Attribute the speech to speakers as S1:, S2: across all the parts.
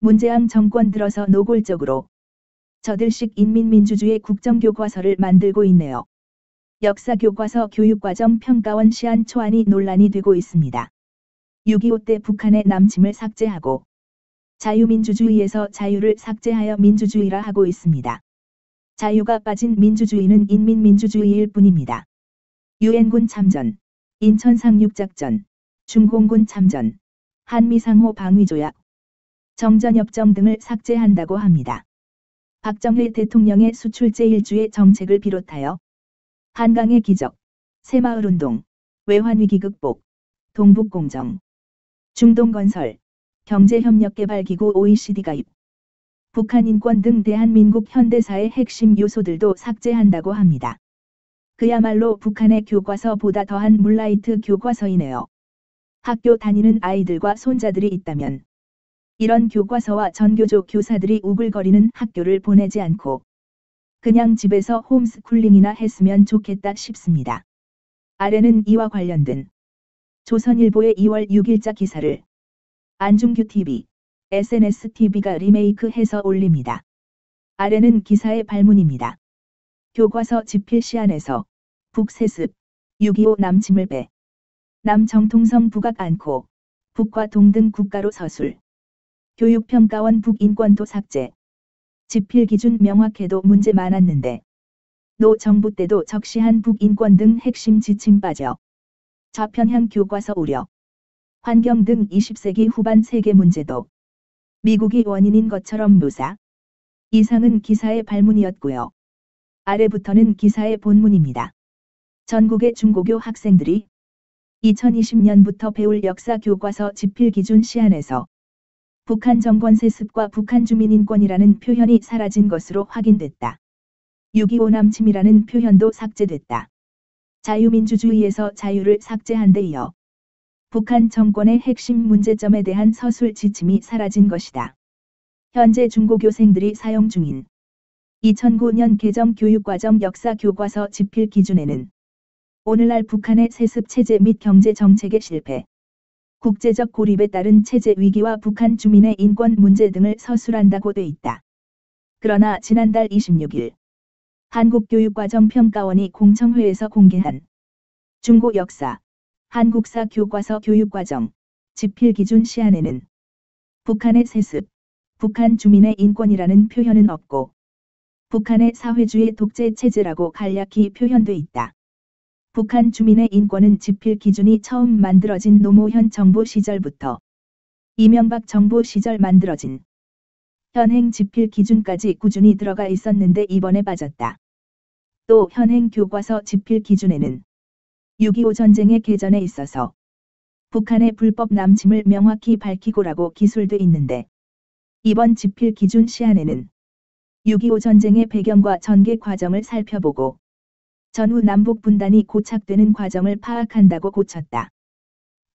S1: 문재앙 정권 들어서 노골적으로 저들식 인민민주주의 국정교과서를 만들고 있네요. 역사교과서 교육과정 평가원 시한 초안이 논란이 되고 있습니다. 6.25 때 북한의 남침을 삭제하고 자유민주주의에서 자유를 삭제하여 민주주의라 하고 있습니다. 자유가 빠진 민주주의는 인민민주주의일 뿐입니다. 유엔군 참전, 인천 상륙작전, 중공군 참전, 한미상호 방위조약, 정전협정 등을 삭제한다고 합니다. 박정희 대통령의 수출제 일주의 정책을 비롯하여 한강의 기적, 새마을운동, 외환위기 극복, 동북공정, 중동건설, 경제협력개발기구 OECD 가입, 북한 인권 등 대한민국 현대사의 핵심 요소들도 삭제한다고 합니다. 그야말로 북한의 교과서보다 더한 물라이트 교과서이네요. 학교 다니는 아이들과 손자들이 있다면 이런 교과서와 전교조 교사들이 우글거리는 학교를 보내지 않고 그냥 집에서 홈스쿨링이나 했으면 좋겠다 싶습니다. 아래는 이와 관련된 조선일보의 2월 6일자 기사를 안중규TV, SNSTV가 리메이크해서 올립니다. 아래는 기사의 발문입니다. 교과서 집필 시안에서 북세습, 6.25 남침을 배, 남정통성 부각 않고 북과 동 등 국가로 서술, 교육평가원 북인권도 삭제, 집필 기준 명확해도 문제 많았는데 노 정부 때도 적시한 북인권 등 핵심 지침 빠져 좌편향 교과서 우려, 환경 등 20세기 후반 세계 문제도 미국이 원인인 것처럼 묘사. 이상은 기사의 발문이었고요. 아래부터는 기사의 본문입니다. 전국의 중고교 학생들이 2020년부터 배울 역사 교과서 집필 기준 시안에서 북한 정권 세습과 북한 주민 인권이라는 표현이 사라진 것으로 확인됐다. 6.25 남침이라는 표현도 삭제됐다. 자유민주주의에서 자유를 삭제한 데 이어 북한 정권의 핵심 문제점에 대한 서술 지침이 사라진 것이다. 현재 중고교생들이 사용 중인 2009년 개정 교육과정 역사 교과서 집필 기준에는 오늘날 북한의 세습 체제 및 경제 정책의 실패, 국제적 고립에 따른 체제 위기와 북한 주민의 인권 문제 등을 서술한다고 돼 있다. 그러나 지난달 26일 한국교육과정평가원이 공청회에서 공개한 중고 역사, 한국사 교과서 교육과정, 집필 기준 시안에는 북한의 세습, 북한 주민의 인권이라는 표현은 없고 북한의 사회주의 독재 체제라고 간략히 표현돼 있다. 북한 주민의 인권은 집필 기준이 처음 만들어진 노무현 정부 시절부터 이명박 정부 시절 만들어진 현행 집필 기준까지 꾸준히 들어가 있었는데 이번에 빠졌다. 또 현행 교과서 집필 기준에는 6.25 전쟁의 개전에 있어서 북한의 불법 남침을 명확히 밝히고라고 기술돼 있는데 이번 집필 기준 시안에는 6.25 전쟁의 배경과 전개 과정을 살펴보고 전후 남북 분단이 고착되는 과정을 파악한다고 고쳤다.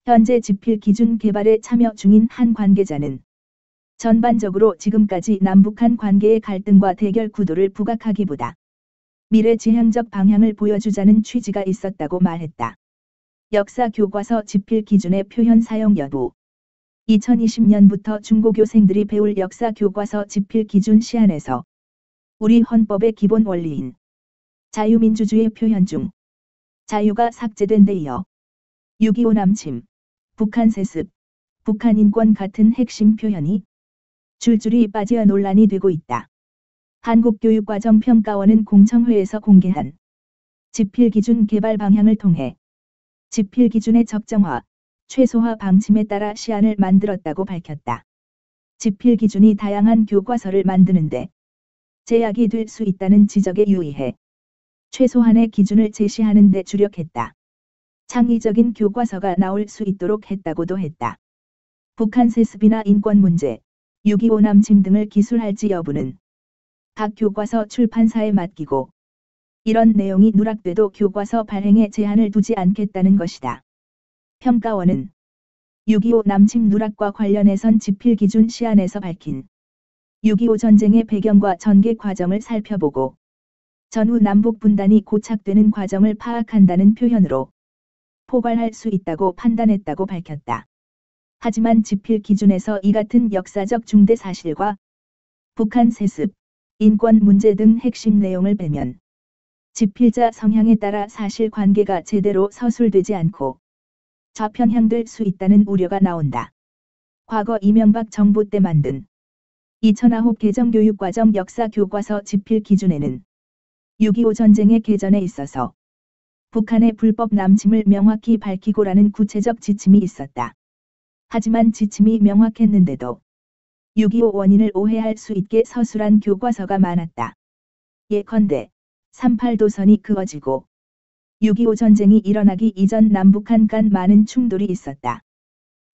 S1: 현재 집필 기준 개발에 참여 중인 한 관계자는 전반적으로 지금까지 남북한 관계의 갈등과 대결 구도를 부각하기보다 미래지향적 방향을 보여주자는 취지가 있었다고 말했다. 역사 교과서 집필 기준의 표현 사용 여부. 2020년부터 중고교생들이 배울 역사 교과서 집필 기준 시안에서 우리 헌법의 기본 원리인 자유민주주의 표현 중 자유가 삭제된 데 이어 6.25 남침, 북한 세습, 북한 인권 같은 핵심 표현이 줄줄이 빠져 논란이 되고 있다. 한국교육과정평가원은 공청회에서 공개한 집필 기준 개발 방향을 통해 집필 기준의 적정화, 최소화 방침에 따라 시안을 만들었다고 밝혔다. 집필 기준이 다양한 교과서를 만드는데 제약이 될 수 있다는 지적에 유의해 최소한의 기준을 제시하는 데 주력했다. 창의적인 교과서가 나올 수 있도록 했다고도 했다. 북한 세습이나 인권 문제, 6.25 남침 등을 기술할지 여부는 각 교과서 출판사에 맡기고 이런 내용이 누락돼도 교과서 발행에 제한을 두지 않겠다는 것이다. 평가원은 6.25 남침 누락과 관련해선 집필 기준 시안에서 밝힌 6.25 전쟁의 배경과 전개 과정을 살펴보고 전후 남북 분단이 고착되는 과정을 파악한다는 표현으로 포괄할 수 있다고 판단했다고 밝혔다. 하지만 지필 기준에서 이 같은 역사적 중대 사실과 북한 세습, 인권 문제 등 핵심 내용을 빼면 지필자 성향에 따라 사실관계가 제대로 서술되지 않고 좌편향될 수 있다는 우려가 나온다. 과거 이명박 정부 때 만든 2009 개정교육과정 역사교과서 지필 기준에는 6.25 전쟁의 개전에 있어서 북한의 불법 남침을 명확히 밝히고라는 구체적 지침이 있었다. 하지만 지침이 명확했는데도 6.25 원인을 오해할 수 있게 서술한 교과서가 많았다. 예컨대 38도선이 그어지고 6.25 전쟁이 일어나기 이전 남북한 간 많은 충돌이 있었다.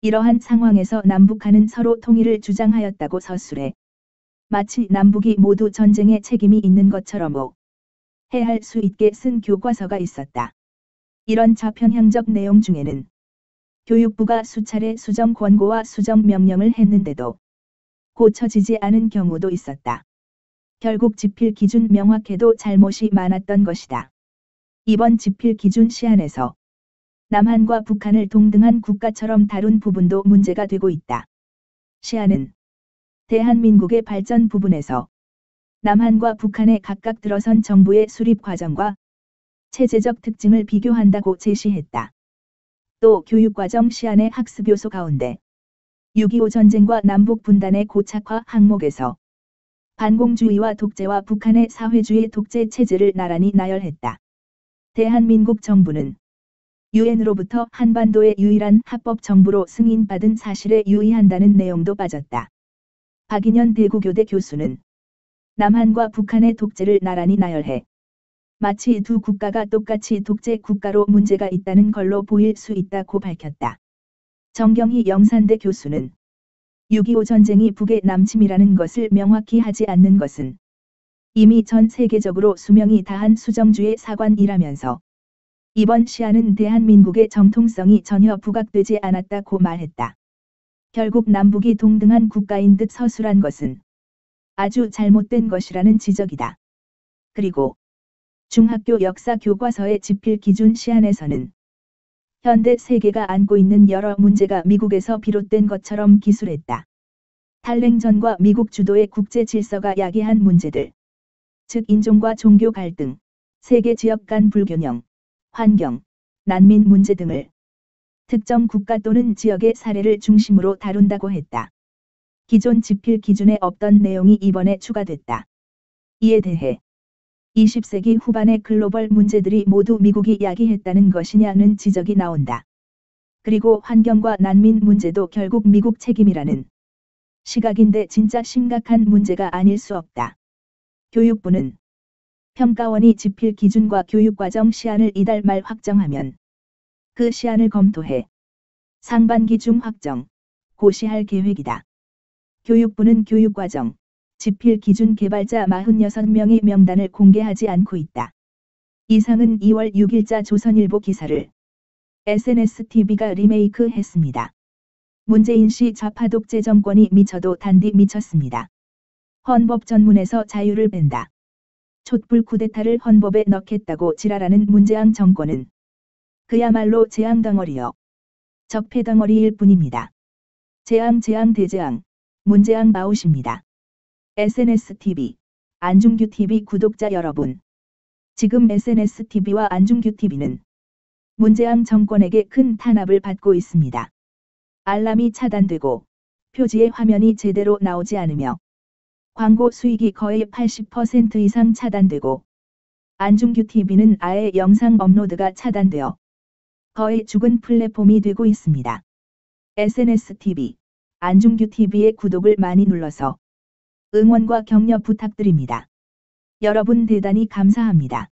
S1: 이러한 상황에서 남북한은 서로 통일을 주장하였다고 서술해 마치 남북이 모두 전쟁에 책임이 있는 것처럼 오해할 수 있게 쓴 교과서가 있었다. 이런 좌편향적 내용 중에는 교육부가 수차례 수정 권고와 수정 명령을 했는데도 고쳐지지 않은 경우도 있었다. 결국 지필 기준 명확해도 잘못이 많았던 것이다. 이번 지필 기준 시안에서 남한과 북한을 동등한 국가처럼 다룬 부분도 문제가 되고 있다. 시안은 대한민국의 발전 부분에서 남한과 북한의 각각 들어선 정부의 수립 과정과 체제적 특징을 비교한다고 제시했다. 또 교육과정 시안의 학습 요소 가운데 6.25 전쟁과 남북 분단의 고착화 항목에서 반공주의와 독재와 북한의 사회주의 독재 체제를 나란히 나열했다. 대한민국 정부는 유엔으로부터 한반도의 유일한 합법 정부로 승인받은 사실에 유의한다는 내용도 빠졌다. 박인현 대구교대 교수는 남한과 북한의 독재를 나란히 나열해 마치 두 국가가 똑같이 독재 국가로 문제가 있다는 걸로 보일 수 있다고 밝혔다. 정경희 영산대 교수는 6.25 전쟁이 북의 남침이라는 것을 명확히 하지 않는 것은 이미 전 세계적으로 수명이 다한 수정주의 사관이라면서 이번 시안은 대한민국의 정통성이 전혀 부각되지 않았다고 말했다. 결국 남북이 동등한 국가인 듯 서술한 것은 아주 잘못된 것이라는 지적이다. 그리고 중학교 역사 교과서의 지필 기준 시안에서는 현대 세계가 안고 있는 여러 문제가 미국에서 비롯된 것처럼 기술했다. 탈냉전과 미국 주도의 국제 질서가 야기한 문제들, 즉 인종과 종교 갈등, 세계 지역 간 불균형, 환경, 난민 문제 등을 특정 국가 또는 지역의 사례를 중심으로 다룬다고 했다. 기존 지필 기준에 없던 내용이 이번에 추가됐다. 이에 대해 20세기 후반의 글로벌 문제들이 모두 미국이 야기했다는 것이냐는 지적이 나온다. 그리고 환경과 난민 문제도 결국 미국 책임이라는 시각인데 진짜 심각한 문제가 아닐 수 없다. 교육부는 평가원이 지필 기준과 교육과정 시안을 이달 말 확정하면 그 시안을 검토해 상반기 중 확정, 고시할 계획이다. 교육부는 교육과정, 지필 기준 개발자 46명의 명단을 공개하지 않고 있다. 이상은 2월 6일자 조선일보 기사를 SNSTV가 리메이크했습니다. 문재인 씨 좌파 독재 정권이 미쳐도 단디 미쳤습니다. 헌법 전문에서 자유를 뺀다. 촛불 쿠데타를 헌법에 넣겠다고 지랄하는 문재앙 정권은 그야말로 재앙 덩어리여 적폐 덩어리일 뿐입니다. 재앙 대재앙, 문재앙 아웃입니다. SNSTV, 안중규TV 구독자 여러분. 지금 SNSTV와 안중규TV는 문재앙 정권에게 큰 탄압을 받고 있습니다. 알람이 차단되고 표지의 화면이 제대로 나오지 않으며 광고 수익이 거의 80% 이상 차단되고 안중규TV는 아예 영상 업로드가 차단되어 거의 죽은 플랫폼이 되고 있습니다. SNSTV, 안중규TV의 구독을 많이 눌러서 응원과 격려 부탁드립니다. 여러분 대단히 감사합니다.